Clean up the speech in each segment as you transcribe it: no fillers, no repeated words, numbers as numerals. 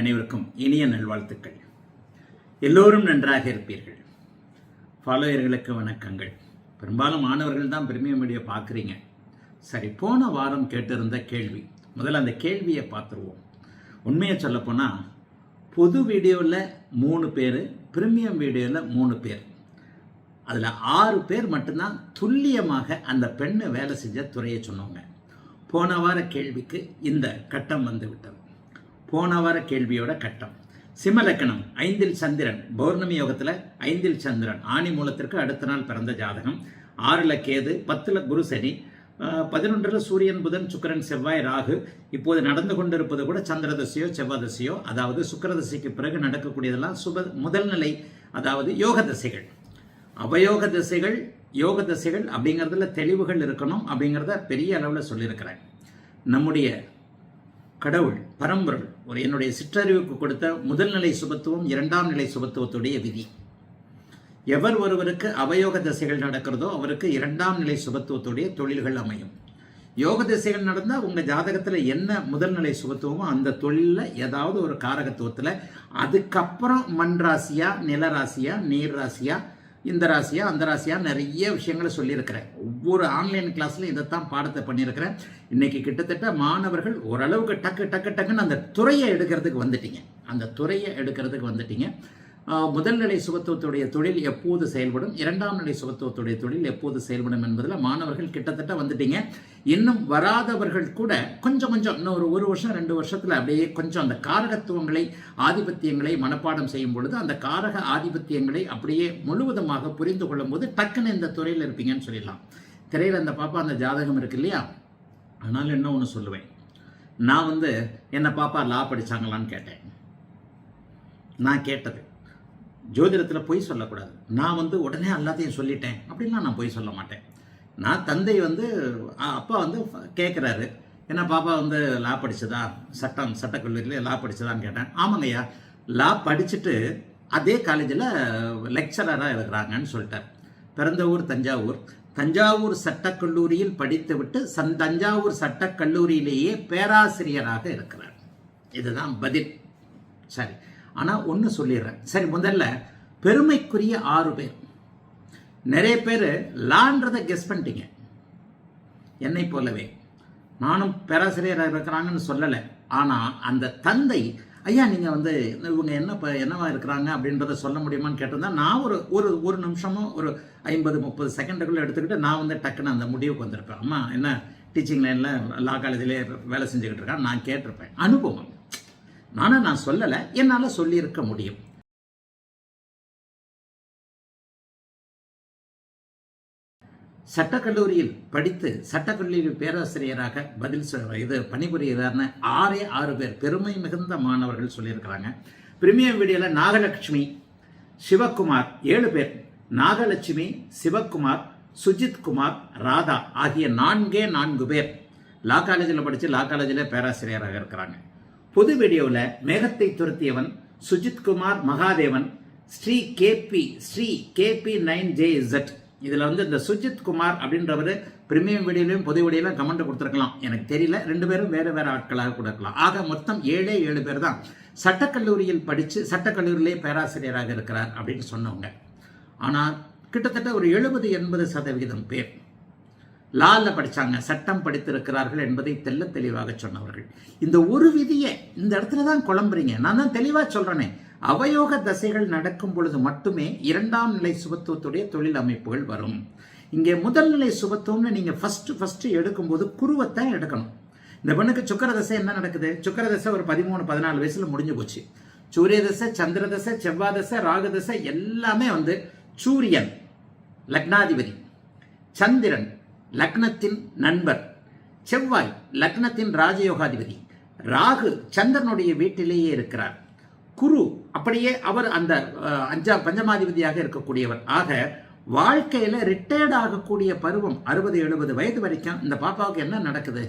அனைவருக்கும் இனிய நல்வாழ்த்துக்கள். எல்லோரும் நன்றாக இருப்பீர்கள். ஃபாலோயர்களுக்கு வணக்கங்கள். பெரும்பாலும் மாணவர்கள் தான் பிரீமியம் வீடியோ பார்க்குறீங்க. சரி, போன வாரம் கேட்டிருந்த கேள்வி, முதல்ல அந்த கேள்வியை பார்த்துருவோம். உண்மையை சொல்லப்போனால் பொது வீடியோவில் 3 பேர், பிரீமியம் வீடியோவில் 3 பேர், அதில் 6 பேர் மட்டும்தான் துல்லியமாக அந்த பெண்ணை வேலை செஞ்ச துறையை சொன்னவங்க. போன வார கேள்விக்கு இந்த கட்டம் வந்து விட்டது. போன வார கேள்வியோட கட்டம் சிம்மலக்கணம், 5ல் சந்திரன், பௌர்ணமி யோகத்தில் 5ல் சந்திரன், ஆணி மூலத்திற்கு அடுத்த நாள் பிறந்த ஜாதகம், 6ல் கேது, 10ல் குரு சனி, 11ல் சூரியன் புதன் சுக்கிரன் செவ்வாய் ராகு. இப்போது நடந்து கொண்டிருப்பது கூட சந்திர தசையோ செவ்வாய் தசையோ, அதாவது சுக்கிர தசைக்கு பிறகு நடக்கக்கூடியதெல்லாம் முதல் நிலை, அதாவது யோக தசைகள். அவயோக திசைகள், யோக திசைகள் அப்படிங்கிறதுல தெளிவுகள் இருக்கணும் அப்படிங்கிறத பெரிய அளவில் சொல்லியிருக்கிறேன். நம்முடைய கடவுள் பரம்பொருள் ஒரு என்னுடைய சிற்றறிவுக்கு கொடுத்த முதல் நிலை சுபத்துவம், 2ஆம் நிலை சுபத்துவத்துடைய விதி. எவர் ஒருவருக்கு அவயோக திசைகள் நடக்கிறதோ அவருக்கு 2ஆம் நிலை சுபத்துவத்துடைய தொழில்கள் அமையும். யோக திசைகள் நடந்தால் உங்கள் ஜாதகத்தில் என்ன முதல் நிலை சுபத்துவமோ அந்த தொழிலில் ஏதாவது ஒரு காரகத்துவத்தில், அதுக்கப்புறம் மண் ராசியா, நில ராசியா, நீர் ராசியா, இந்த ராசியா, அந்த ராசியா, நிறைய விஷயங்களை சொல்லியிருக்கிறேன். ஒவ்வொரு ஆன்லைன் கிளாஸ்லையும் இதைத்தான் பாடத்தை பண்ணியிருக்கிறேன். இன்னைக்கு கிட்டத்தட்ட மாணவர்கள் ஓரளவுக்கு டக்குன்னு அந்த துறையை எடுக்கிறதுக்கு வந்துட்டீங்க. முதல் நிலை சுபத்துவத்துடைய தொழில் எப்போது செயல்படும், 2ஆம் நிலை சுபத்துவத்துடைய தொழில் எப்போது செயல்படும் என்பதில் மாணவர்கள் கிட்டத்தட்ட வந்துட்டீங்க. இன்னும் வராதவர்கள் கூட கொஞ்சம் இன்னும் ஒரு வருஷம் 2 வருஷத்தில் அப்படியே கொஞ்சம் அந்த காரகத்துவங்களை, ஆதிபத்தியங்களை மனப்பாடம் செய்யும் பொழுது அந்த காரக ஆதிபத்தியங்களை அப்படியே முழுவதுமாக புரிந்து கொள்ளும் போது டக்குன்னு இந்த துறையில் இருப்பீங்கன்னு சொல்லிடலாம். திரையில் அந்த பாப்பா அந்த ஜாதகம் இருக்கு இல்லையா? ஆனால் என்ன ஒன்று சொல்லுவேன், நான் என்ன பாப்பா லா படித்தாங்களான்னு கேட்டேன். நான் கேட்டது, ஜோதிடத்தில் பொய் சொல்லக்கூடாது. நான் உடனே எல்லாத்தையும் சொல்லிட்டேன் அப்படின்லாம் நான் பொய் சொல்ல மாட்டேன். நான் தந்தை அப்பா கேட்குறாரு, என்ன பாப்பா லா படித்ததா, சட்டக்கல்லூரியில் லா படித்ததான்னு கேட்டேன். ஆமாங்கய்யா, லா படிச்சுட்டு அதே காலேஜில் லெக்சரராக இருக்கிறாங்கன்னு சொல்லிட்டார். பிறந்த ஊர் தஞ்சாவூர் சட்டக்கல்லூரியில் படித்து விட்டு தஞ்சாவூர் சட்டக்கல்லூரியிலேயே பேராசிரியராக இருக்கிறார். இதுதான் பதில். சரி, ஆனால் ஒன்று சொல்லிடுறேன். சரி, முதல்ல பெருமைக்குரிய 6 பேர். நிறைய பேர் லான்றதை கெஸ் பண்ணிட்டீங்க. என்னை போலவே நானும் பேராசிரியராக இருக்கிறாங்கன்னு சொல்லலை. ஆனால் அந்த தந்தை, ஐயா நீங்கள் இவங்க என்னவா இருக்கிறாங்க அப்படின்றத சொல்ல முடியுமான்னு கேட்டிருந்தா நான் ஒரு நிமிஷமோ ஒரு 50-30 செகண்டுக்குள்ளே எடுத்துக்கிட்டு நான் டக்குன்னு அந்த முடிவுக்கு வந்திருப்பேன். அம்மா என்ன டீச்சிங் லைனில் லா காலேஜிலே வேலை செஞ்சுக்கிட்டு இருக்கான்னு நான் கேட்டிருப்பேன். அனுபவம். நான் சொல்லலை, என்னால் சொல்லியிருக்க முடியும். சட்டக்கல்லூரியில் படித்து சட்டக்கல்லூரி பேராசிரியராக பணிபுரிகிறார்னு 6 பேர் பெருமை மிகுந்த மாணவர்கள் சொல்லியிருக்கிறாங்க. பிரீமியம் வீடியோவில் நாகலட்சுமி, சிவகுமார் 7 பேர். நாகலட்சுமி, சிவகுமார், சுஜித் குமார், ராதா ஆகிய 4 பேர் லா காலேஜில் படித்து லா காலேஜில் பேராசிரியராக இருக்கிறாங்க. பொது வீடியோவில் மேகத்தை துரத்தியவன், சுஜித் குமார், மகாதேவன், ஸ்ரீ கேபி 9JZ. இதில் இந்த சுஜித் குமார் அப்படின்றவர் பிரீமியம் வீடியோலையும் பொது வீடியோலையும் கமெண்ட் கொடுத்துருக்கலாம், எனக்கு தெரியல. 2 பேரும் வேறு ஆட்களாக கொடுக்கலாம். ஆக மொத்தம் 7 பேர் தான் சட்டக்கல்லூரியில் படித்து சட்டக்கல்லூரியிலே பேராசிரியராக இருக்கிறார் அப்படின்னு சொன்னவங்க. ஆனால் கிட்டத்தட்ட ஒரு 70-80% பேர் லாவில் படித்தாங்க, சட்டம் படித்திருக்கிறார்கள் என்பதை தெளிவாக சொன்னவர்கள். இந்த ஒரு விதியை இந்த இடத்துல தான் குழம்புறீங்க. நான் தான் தெளிவாக சொல்கிறேனே, அவயோக தசைகள் நடக்கும் பொழுது மட்டுமே 2ஆம் நிலை சுபத்துவத்துடைய தொழில் அமைப்புகள் வரும். இங்கே முதல் நிலை சுபத்துவம்னு நீங்கள் ஃபஸ்ட்டு எடுக்கும்போது குருவத்தான் எடுக்கணும். இந்த பெண்ணுக்கு சுக்கிர தசை என்ன நடக்குது? சுக்கிர தசை ஒரு 13-14 வயசில் முடிஞ்சு போச்சு. சூரிய தசை, சந்திர தசை, செவ்வாய் தசை, ராகு தசை எல்லாமே சூரியன் லக்னாதிபதி, சந்திரன் லக்னத்தின் நண்பர், செவ்வாய் லக்னத்தின் ராஜயோகாதிபதி, ராகு சந்திரனுடைய வீட்டிலேயே இருக்கிறார், குரு அப்படியே அவர் அந்த பஞ்சமாதிபதியாக இருக்கக்கூடியவர். ஆக வாழ்க்கையில் ரிட்டையர்ட் ஆகக்கூடிய பருவம் 60-70 வயது வரைக்கும் இந்த பாப்பாவுக்கு என்ன நடக்குது?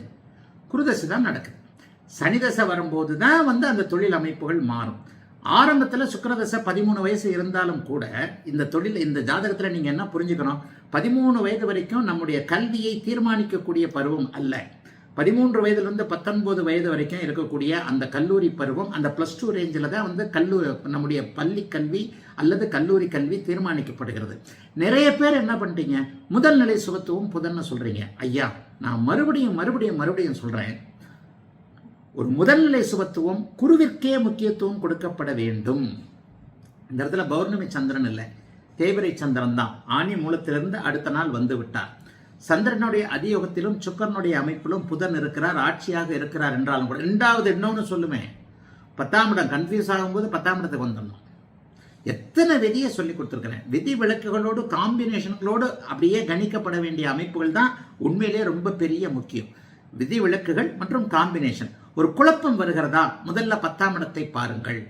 குருதசை தான் நடக்குது. சனிதசை வரும்போது தான் அந்த தொழில் அமைப்புகள் மாறும். ஆரம்பத்தில் சுக்கிரதசை 13 வயசு இருந்தாலும் கூட இந்த ஜாதகத்தில் நீங்கள் என்ன புரிஞ்சுக்கணும், 13 வயது வரைக்கும் நம்முடைய கல்வியை தீர்மானிக்கக்கூடிய பருவம் அல்ல. 13 வயதிலிருந்து 19 வயது வரைக்கும் இருக்கக்கூடிய அந்த கல்லூரி பருவம், அந்த +2 ரேஞ்சில் தான் வந்து நம்முடைய பள்ளி கல்வி அல்லது கல்லூரி கல்வி தீர்மானிக்கப்படுகிறது. நிறைய பேர் என்ன பண்ணிட்டீங்க, முதல் நிலை சுபத்துவம் புதன்னு சொல்றீங்க. ஐயா, நான் மறுபடியும் சொல்றேன், ஒரு முதல்நிலை சுபத்துவம் குருவிற்கே முக்கியத்துவம் கொடுக்கப்பட வேண்டும். இந்த இடத்துல பௌர்ணமி சந்திரன் இல்லை, தேய்பிறை சந்திரன் தான். ஆணி மூலத்திலிருந்து அடுத்த நாள் வந்து விட்டார். சந்திரனுடைய அதியோகத்திலும் சுக்கரனுடைய அமைப்பிலும் புதன் இருக்கிறார், ஆட்சியாக இருக்கிறார் என்றாலும் கூட. ரெண்டாவது இன்னொன்று சொல்லுமே, 10ஆம் இடம் கன்ஃபியூஸ் ஆகும்போது 10ஆம் இடத்துக்கு வந்துடணும். எத்தனை விதியை சொல்லி கொடுத்துருக்கிறேன். விதி விளக்குகளோடு காம்பினேஷன்களோடு அப்படியே கணிக்கப்பட வேண்டிய அமைப்புகள் தான் உண்மையிலே ரொம்ப பெரிய முக்கியம். விதி விளக்குகள் மற்றும் காம்பினேஷன். ஒரு குழப்பம் வருகிறதா, முதல்ல 10ஆம் இடத்தை பாருங்கள்.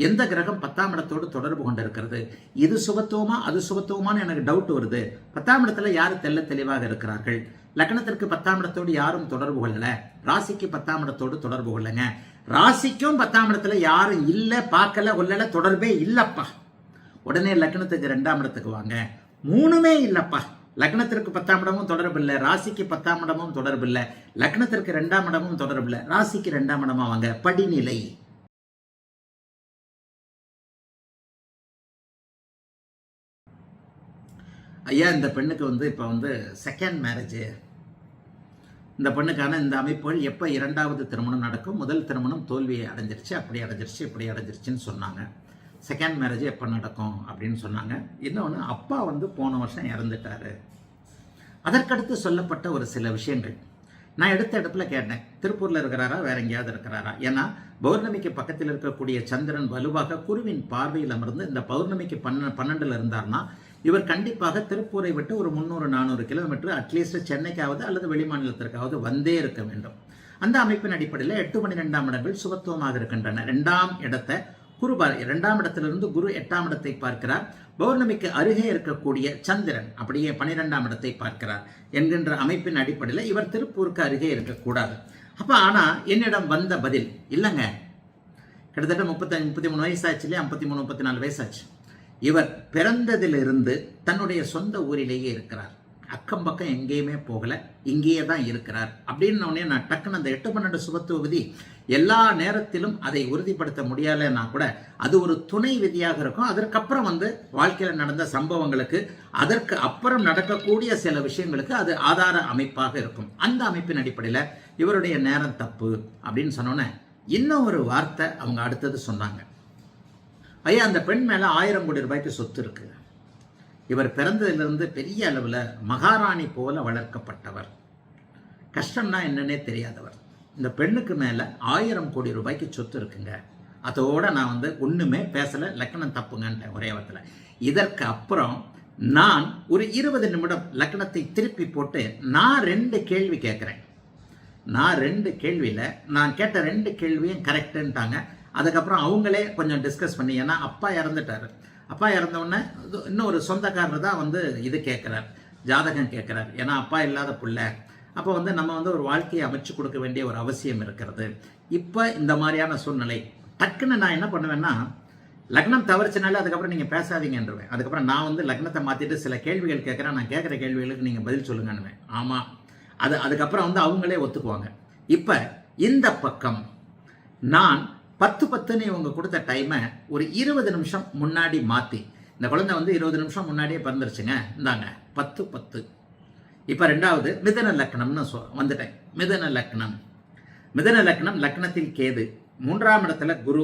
எந்த கிரகம் 10ஆம் இடத்தோடு தொடர்பு கொண்டிருக்கிறது, இது சுபத்துவமா அது சுபத்துவமானு எனக்கு டவுட் வருது. 10ஆம் இடத்துல யாரு தெளிவாக இருக்கிறார்கள். லக்னத்திற்கு 10ஆம் இடத்தோடு யாரும் தொடர்பு கொள்ளல, ராசிக்கு 10ஆம் இடத்தோடு தொடர்பு கொள்ளுங்க. ராசிக்கும் 10ஆம் இடத்துல யாரும் இல்ல, பார்க்கல, கொள்ளல, தொடர்பே இல்லப்பா. உடனே லக்னத்துக்கு 2ஆம் இடத்துக்கு வாங்க. 3மே இல்லப்பா. லக்னத்திற்கு 10ஆம் இடமும் தொடர்பு இல்லை, ராசிக்கு 10ஆம் இடமும் தொடர்பு இல்லை, லக்னத்திற்கு 2ஆம் இடமும் தொடர்பு இல்லை, ராசிக்கு 2ஆம் இடமா வாங்க. படிநிலை. ஐயா, இந்த பெண்ணுக்கு வந்து இப்போ வந்து செகண்ட் மேரேஜ். இந்த பெண்ணுக்கான இந்த அமைப்புகள் எப்போ 2வது திருமணம் நடக்கும், முதல் திருமணம் தோல்வியை அடைஞ்சிருச்சு, அப்படி அடைஞ்சிருச்சு, இப்படி அடைஞ்சிருச்சுன்னு சொன்னாங்க. செகண்ட் மேரேஜ் எப்போ நடக்கும் அப்படின்னு சொன்னாங்க. இன்னொன்று, அப்பா வந்து போன வருஷம் இறந்துட்டாரு. அதற்கடுத்து சொல்லப்பட்ட ஒரு சில விஷயங்கள் நான் எடுத்த இடத்துல கேட்டேன், திருப்பூரில் இருக்கிறாரா, வேற எங்கேயாவது இருக்கிறாரா? ஏன்னா பௌர்ணமிக்கு பக்கத்தில் இருக்கக்கூடிய சந்திரன் வலுவாக குருவின் பார்வையில் அமர்ந்து இந்த பௌர்ணமிக்கு 12 இருந்தார்னா இவர் கண்டிப்பாக திருப்பூரை விட்டு ஒரு 300-400 கிலோமீட்டர் அட்லீஸ்ட் சென்னைக்காவது அல்லது வெளிமாநிலத்திற்காவது வந்தே இருக்க வேண்டும். அந்த அமைப்பின் அடிப்படையில் 8, 12ஆம் இடங்கள் சுபத்துவமாக இருக்கின்றன. 2ஆம் இடத்தை குரு 2ஆம் இடத்திலிருந்து குரு 8ஆம் இடத்தை பார்க்கிறார். பௌர்ணமிக்கு அருகே இருக்கக்கூடிய சந்திரன் அப்படியே 12ஆம் இடத்தை பார்க்கிறார் என்கின்ற அமைப்பின் அடிப்படையில் இவர் திருப்பூருக்கு அருகே இருக்கக்கூடாது. அப்ப ஆனா என்னிடம் வந்த பதில், இல்லைங்க, கிட்டத்தட்ட 33 வயசாச்சு இல்லையா, 53, 34 வயசாச்சு. இவர் பிறந்ததிலிருந்து தன்னுடைய சொந்த ஊரிலேயே இருக்கிறார், அக்கம் பக்கம் எங்கேயுமே போகல, இங்கேயே தான் இருக்கிறார் அப்படின்னு நான் டக்குன்னு அந்த 8, 12 சுபத்துவ விதி எல்லா நேரத்திலும் அதை உறுதிப்படுத்த முடியலைன்னா கூட அது ஒரு துணை விதியாக இருக்கும். அதற்கப்புறம் வந்து வாழ்க்கையில் நடந்த சம்பவங்களுக்கு, அதற்கு அப்புறம் நடக்கக்கூடிய சில விஷயங்களுக்கு அது ஆதார அமைப்பாக இருக்கும். அந்த அமைப்பின் அடிப்படையில் இவருடைய நேரம் தப்பு அப்படின்னு சொன்னோன்னே இன்னும் ஒரு வார்த்தை அவங்க அடுத்தது சொன்னாங்க. ஐயா, அந்த பெண் மேல 1000 கோடி ரூபாய்க்கு சொத்து இருக்கு. இவர் பிறந்ததிலிருந்து பெரிய அளவில் மகாராணி போல வளர்க்கப்பட்டவர், கஷ்டம்னா என்னன்னே தெரியாதவர். இந்த பெண்ணுக்கு மேல 1000 கோடி ரூபாய்க்கு சொத்து இருக்குங்க. அதோட நான் வந்து ஒண்ணுமே பேசல, லக்னம் தப்புங்கன்ட்டேன் ஒரே வாரத்தில். இதற்கு அப்புறம் நான் ஒரு 20 நிமிடம் லக்னத்தை திருப்பி போட்டு நான் 2 கேள்வி கேட்கிறேன். நான் 2 கேள்வியில நான் கேட்ட 2 கேள்வியும் கரெக்டுன்ட்டாங்க. அதுக்கப்புறம் அவங்களே கொஞ்சம் டிஸ்கஸ் பண்ணி, ஏன்னா அப்பா இறந்துட்டாரு, அப்பா இறந்தவுடனே இன்னும் ஒரு சொந்தக்காரர் தான் வந்து இது கேட்குறார், ஜாதகம் கேட்குறார். ஏன்னா அப்பா இல்லாத பிள்ளை, அப்போ வந்து நம்ம வந்து ஒரு வாழ்க்கையை அமைச்சு கொடுக்க வேண்டிய ஒரு அவசியம் இருக்கிறது. இப்போ இந்த மாதிரியான சூழ்நிலை டக்குன்னு நான் என்ன பண்ணுவேன்னா, லக்னம் தவறிச்சனால அதுக்கப்புறம் நீங்கள் பேசாதீங்கன்றுவேன். அதுக்கப்புறம் நான் வந்து லக்னத்தை மாற்றிட்டு சில கேள்விகள் கேட்குறேன், நான் கேட்குற கேள்விகளுக்கு நீங்கள் பதில் சொல்லுங்கன்னுவேன். ஆமாம், அதுக்கப்புறம் வந்து அவங்களே ஒத்துக்குவாங்க. இப்போ இந்த பக்கம் நான் 10:10 இவங்க கொடுத்த டைமை ஒரு 20 நிமிஷம் முன்னாடி மாற்றி, இந்த குழந்தை வந்து 20 நிமிஷம் முன்னாடியே பிறந்துருச்சுங்க, இந்தாங்க 10:10. இப்போ 2வது மிதுன லக்னம்னு வந்துட்டேன். மிதுன லக்னம், லக்னத்தில் கேது, 3ஆம் இடத்துல குரு,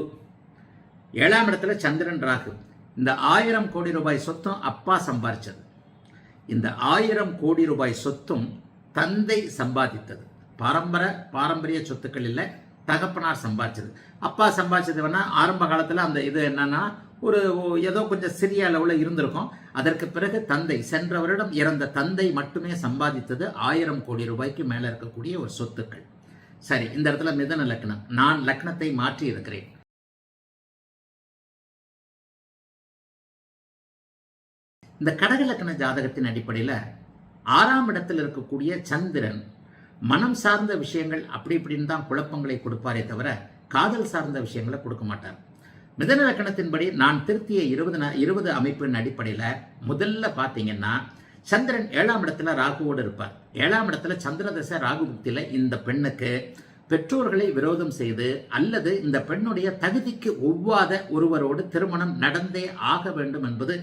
7ஆம் இடத்துல சந்திரன், ராகு. இந்த 1000 கோடி ரூபாய் சொத்தும் அப்பா சம்பாதிச்சது. இந்த 1000 கோடி ரூபாய் சொத்தும் தந்தை சம்பாதித்தது. பாரம்பரிய சொத்துக்கள் இல்லை, தகப்பனார் சம்பாதிச்சது. அப்பா சம்பாதிச்சது வேணா ஆரம்ப காலத்தில் அந்த இது என்னன்னா ஒரு ஏதோ கொஞ்சம் சிறிய அளவில் இருந்திருக்கும். அதற்கு பிறகு தந்தை, சென்ற வருடம் இறந்த தந்தை மட்டுமே சம்பாதித்தது 1000 கோடி ரூபாய்க்கு மேலே இருக்கக்கூடிய ஒரு சொத்துக்கள். சரி, இந்த இடத்துல மிதுன லக்னம், நான் லக்னத்தை மாற்றி இருக்கிறேன். இந்த கடக லக்ன ஜாதகத்தின் அடிப்படையில் 6ஆம் இடத்தில் இருக்கக்கூடிய சந்திரன் மனம் சார்ந்த விஷயங்கள் அப்படி இப்படின்னு தான் குழப்பங்களை கொடுப்பாரே தவிர காதல் சார்ந்த விஷயங்களை கொடுக்க மாட்டார். மிதுன லக்னத்தின்படி நான் திருத்திய 20 அமைப்பின் அடிப்படையில் முதல்ல பார்த்தீங்கன்னா சந்திரன் 7ஆம் இடத்துல ராகுவோடு இருப்பார். 7ஆம் இடத்துல சந்திர தசை ராகு புக்தியில இந்த பெண்ணுக்கு பெற்றோர்களை விரோதம் செய்து அல்லது இந்த பெண்ணுடைய தகுதிக்கு ஒவ்வாத ஒருவரோடு திருமணம் நடந்தே ஆக வேண்டும் என்பது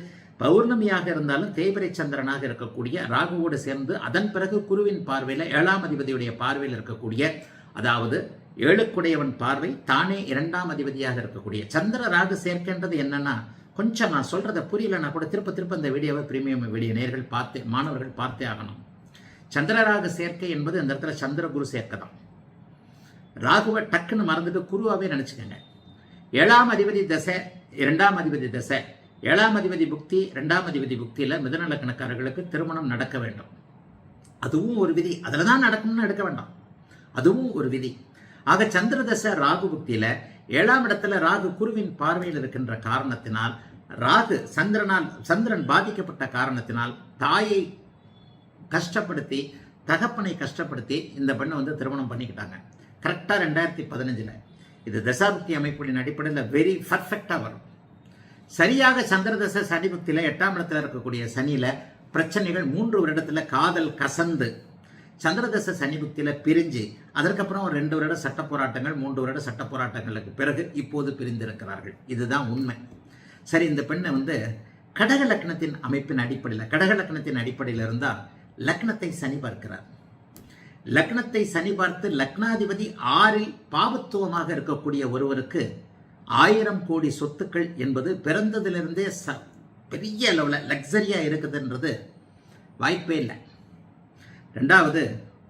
பௌர்ணமியாக இருந்தாலும் தேய்பிரை சந்திரனாக இருக்கக்கூடிய ராகுவோடு சேர்ந்து அதன் பிறகு குருவின் பார்வையில் 7ஆம் அதிபதியுடைய பார்வையில் இருக்கக்கூடிய, அதாவது 7க்குடையவன் பார்வை தானே 2ஆம் அதிபதியாக இருக்கக்கூடிய சந்திர ராகு சேர்க்கின்றது என்னன்னா, கொஞ்சம் நான் சொல்றதை புரியலன்னா கூட திருப்ப இந்த வீடியோவை பிரீமியம் வீடியோ நேர்கள் மாணவர்கள் பார்த்தே ஆகணும். சந்திரராகு சேர்க்கை என்பது இந்த இடத்துல சந்திர குரு சேர்க்கை தான். ராகுவை டக்குன்னு மறந்துட்டு குருவாவே நினைச்சுக்கோங்க. 7ஆம் அதிபதி தசை 2ஆம் அதிபதி தசை 7ஆம் அதிபதி புக்தி 2ஆம் அதிபதி புக்தியில மிதுன லக்னக்காரர்களுக்கு திருமணம் நடக்க வேண்டும். அதுவும் ஒரு விதி. அதில் தான் நடக்கணும்னு எடுக்க வேண்டாம், அதுவும் ஒரு விதி. ஆக சந்திர தசை ராகு புக்தியில 7ஆம் இடத்துல ராகு குருவின் பார்வையில் இருக்கின்ற காரணத்தினால், ராகு சந்திரன் பாதிக்கப்பட்ட காரணத்தினால் தாயை கஷ்டப்படுத்தி தகப்பனை கஷ்டப்படுத்தி இந்த பெண்ணை வந்து திருமணம் பண்ணிக்கிட்டாங்க. கரெக்டாக 2015. இது தசாபுக்தி அமைப்புகளின் அடிப்படையில் வெரி பர்ஃபெக்டாக வரும். சரியாக சந்திர தசை சனி புக்தியில் 8ஆம் இடத்துல இருக்கக்கூடிய சனியில் பிரச்சனைகள் 3 வருடத்தில் காதல் கசந்து, சந்திர தசை சனி புக்தியில் பிரிஞ்சு, அதற்கப்புறம் 2 வருட சட்ட போராட்டங்கள், 3 வருட சட்ட போராட்டங்களுக்கு பிறகு இப்போது பிரிந்திருக்கிறார்கள். இதுதான் உண்மை. சரி, இந்த பெண்ணை வந்து கடக லக்னத்தின் அமைப்பின் அடிப்படையில், கடக லக்னத்தின் அடிப்படையில் இருந்தால் லக்னத்தை சனி பார்க்கிறார். லக்னத்தை சனி பார்த்து லக்னாதிபதி 6இல் பாவத்துவமாக இருக்கக்கூடிய ஒருவருக்கு 1000 கோடி சொத்துக்கள் என்பது பிறந்ததிலிருந்தே பெரிய அளவில் லக்ஸரியா இருக்குதுன்றது வாய்ப்பே இல்லை. 2வது,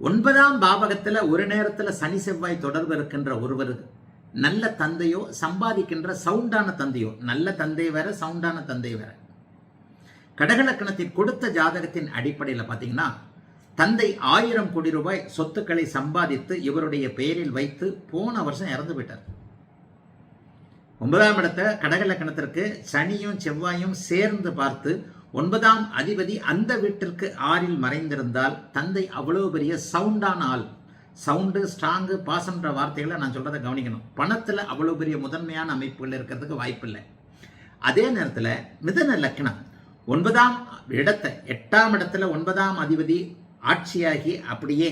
9ஆம் பாவகத்தில் ஒரு நேரத்தில் சனி செவ்வாய் தொடர்பு இருக்கின்ற ஒருவர் நல்ல தந்தையோ, சம்பாதிக்கின்ற சவுண்டான தந்தையோ, நல்ல தந்தை வேற சவுண்டான தந்தை வேற. கடகலக்கணத்தில் கொடுத்த ஜாதகத்தின் அடிப்படையில் பார்த்தீங்கன்னா, தந்தை 1000 கோடி ரூபாய் சொத்துக்களை சம்பாதித்து இவருடைய பெயரில் வைத்து போன வருஷம் இறந்து விட்டார். 9ஆம் இடத்தை கடகலக்கணத்திற்கு சனியும் செவ்வாயும் சேர்ந்து பார்த்து 9ஆம் அதிபதி அந்த வீட்டிற்கு 6இல் மறைந்திருந்தால் தந்தை அவ்வளவு பெரிய சவுண்டான ஆள். சவுண்டு, ஸ்ட்ராங்கு, பாசம்ன்ற வார்த்தைகளை நான் சொல்றதை கவனிக்கணும். பணத்தில் அவ்வளவு பெரிய முதன்மையான அமைப்புகள் இருக்கிறதுக்கு வாய்ப்பு இல்லை. அதே நேரத்தில் மிதுன லக்னம் 9ஆம் இடத்தை 8ஆம் இடத்துல 9ஆம் அதிபதி ஆட்சியாகி அப்படியே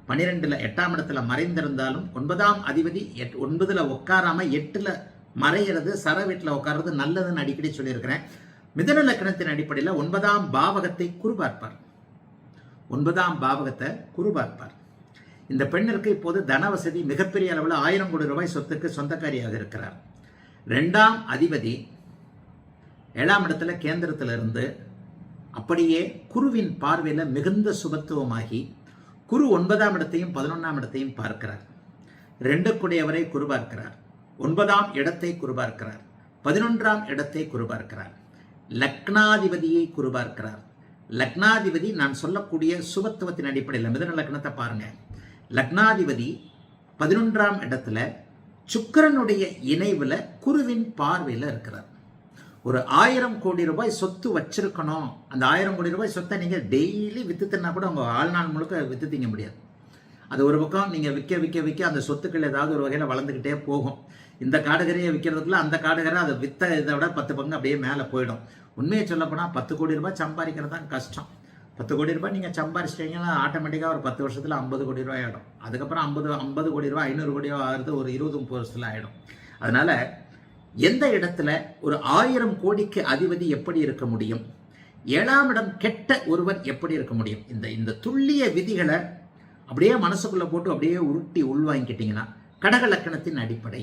12ல் 8ஆம் இடத்துல மறைந்திருந்தாலும் 9ஆம் அதிபதி 9ல் உட்காராம 8ல் மறைகிறது, சர வீட்டில் உட்கார்றது நல்லதுன்னு அடிக்கடி சொல்லியிருக்கிறேன். மிதுன லக்னத்தின் அடிப்படையில் 9ஆம் பாவகத்தை குரு பார்ப்பார். 9ஆம் பாவகத்தை குரு பார்ப்பார். இந்த பெண்ணிற்கு இப்போது தன வசதி மிகப்பெரிய அளவில் 1000 கோடி ரூபாய் சொத்துக்கு சொந்தக்காரியாக இருக்கிறார். 2ஆம் அதிபதி 7ஆம் இடத்துல கேந்திரத்திலிருந்து அப்படியே குருவின் பார்வையில் மிகுந்த சுபத்துவமாகி குரு 9ஆம் இடத்தையும் 11ஆம் இடத்தையும் பார்க்கிறார். 2க்குடையவரை குரு பார்க்கிறார். 9ஆம் இடத்தை குரு பார்க்கிறார். 11ஆம் இடத்தை குரு பார்க்கிறார். லக்னாதிபதியை குரு பார்க்கிறார். லக்னாதிபதி நான் சொல்லக்கூடிய சுபத்துவத்தின் அடிப்படையில் மிதுன லக்னத்தை பாருங்க. லக்னாதிபதி 11ஆம் இடத்துல சுக்கிரனுடைய இணைவில் குருவின் பார்வையில் இருக்கிறார். ஒரு 1000 கோடி ரூபாய் சொத்து வச்சிருக்கணும். அந்த 1000 கோடி ரூபாய் சொத்தை நீங்கள் டெய்லி வித்து தின்னா கூட உங்கள் வாழ்நாள் முழுக்க வித்து திங்க முடியாது. அது ஒரு பக்கம் நீங்கள் விற்க அந்த சொத்துக்கள் ஏதாவது ஒரு வகையில் வளர்ந்துக்கிட்டே போகும். இந்த காடுகரையை விற்கிறதுக்குள்ள அந்த காடுகரை அதை வித்த இதை விட 10 பங்கு அப்படியே மேலே போயிடும். உண்மையை சொல்லப்போனால் 10 கோடி ரூபாய் சம்பாதிக்கிறது தான் கஷ்டம். 10 கோடி ரூபாய் நீங்கள் சம்பாதிச்சிட்டிங்கன்னா ஆட்டோமேட்டிக்காக ஒரு 10 வருஷத்தில் 50 கோடி ரூபாய் ஆகிடும். அதுக்கப்புறம் 50 கோடி ரூபாய் 500 கோடி ரூபாய் ஆகிறது ஒரு 20-30 வருஷத்தில் ஆகிடும். அதனால் எந்த இடத்துல ஒரு 1000 கோடிக்கு அதிபதி எப்படி இருக்க முடியும், 7ஆம் இடம் கெட்ட ஒருவர் எப்படி இருக்க முடியும்? இந்த துல்லிய விதிகளை அப்படியே மனசுக்குள்ள போட்டு அப்படியே உருட்டி உள்வாங்கிக்கிட்டீங்கன்னா கடக லக்கணத்தின் அடிப்படை.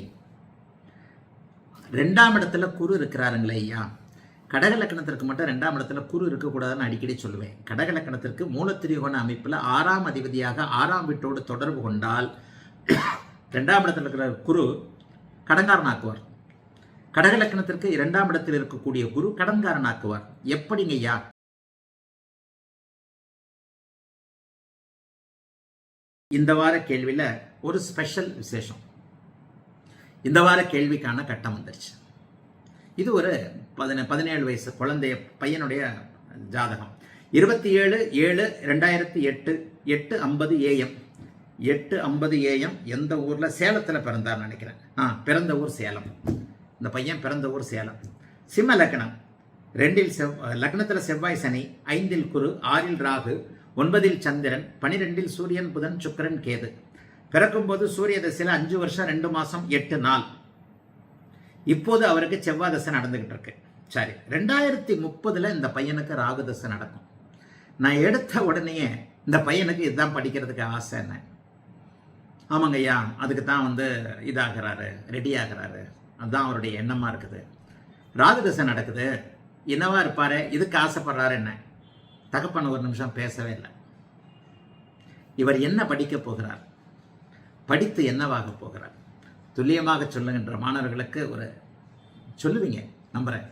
2ஆம் இடத்துல குரு இருக்கிறாருங்களே ஐயா, கடக லக்கணத்திற்கு மட்டும் 2ஆம் இடத்துல குரு இருக்கக்கூடாதுன்னு அடிக்கடி சொல்லுவேன். கடக லக்கணத்திற்கு மூலத்திரிகோண அமைப்பில் 6ஆம் அதிபதியாக 6ஆம் வீட்டோடு தொடர்பு கொண்டால் 2ஆம் இடத்துல இருக்கிற குரு கடன்காரனாக்குவார். கடக லக்னத்திற்கு 2ஆம் இடத்தில் இருக்கக்கூடிய குரு கடன்காரனாக்குவார். எப்படிங்க ஐயா? இந்த வார கேள்வியில் ஒரு ஸ்பெஷல் விசேஷம். இந்த வார கேள்விக்கான கட்டம் வந்துருச்சு. இது ஒரு 17 வயசு குழந்தைய பையனுடைய ஜாதகம். 27/7/2008 8:50 AM 8:50 AM. எந்த ஊரில்? சேலத்தில் பிறந்தார் நினைக்கிறேன். பிறந்த ஊர் சேலம். இந்த பையன் பிறந்த ஊர் சேலம். சிம்ம லக்னம். 2இல் லக்னத்தில் செவ்வாய் சனி, 5இல் குரு, 6இல் ராகு, 9இல் சந்திரன், 12இல் சூரியன் புதன் சுக்கிரன் கேது. பிறக்கும்போது சூரிய தசையில் 5 வருஷம் 2 மாசம் 8 நாள். இப்போது அவருக்கு செவ்வாய் தசை நடந்துகிட்டு இருக்கு. சரி, 2030 இந்த பையனுக்கு ராகு தசை நடக்கும். நான் எடுத்த உடனேயே இந்த பையனுக்கு இதுதான் படிக்கிறதுக்கு ஆசை. என்ன ஆமாங்க ஐயா, அதுக்கு தான் இதாகிறாரு, ரெடி ஆகிறாரு, அதுதான் அவருடைய எண்ணமா இருக்குது. ராகு தசை நடக்குது, என்னவா இருப்பாரு, இதுக்கு ஆசைப்படுறாரு. என்ன தகப்பன் ஒரு நிமிஷம் பேசவே இல்லை. இவர் என்ன படிக்க போகிறார், படித்து என்னவாக போகிறார், துல்லியமாக சொல்லுகின்ற மாணவர்களுக்கு சொல்லுவீங்க நம்புறேன்.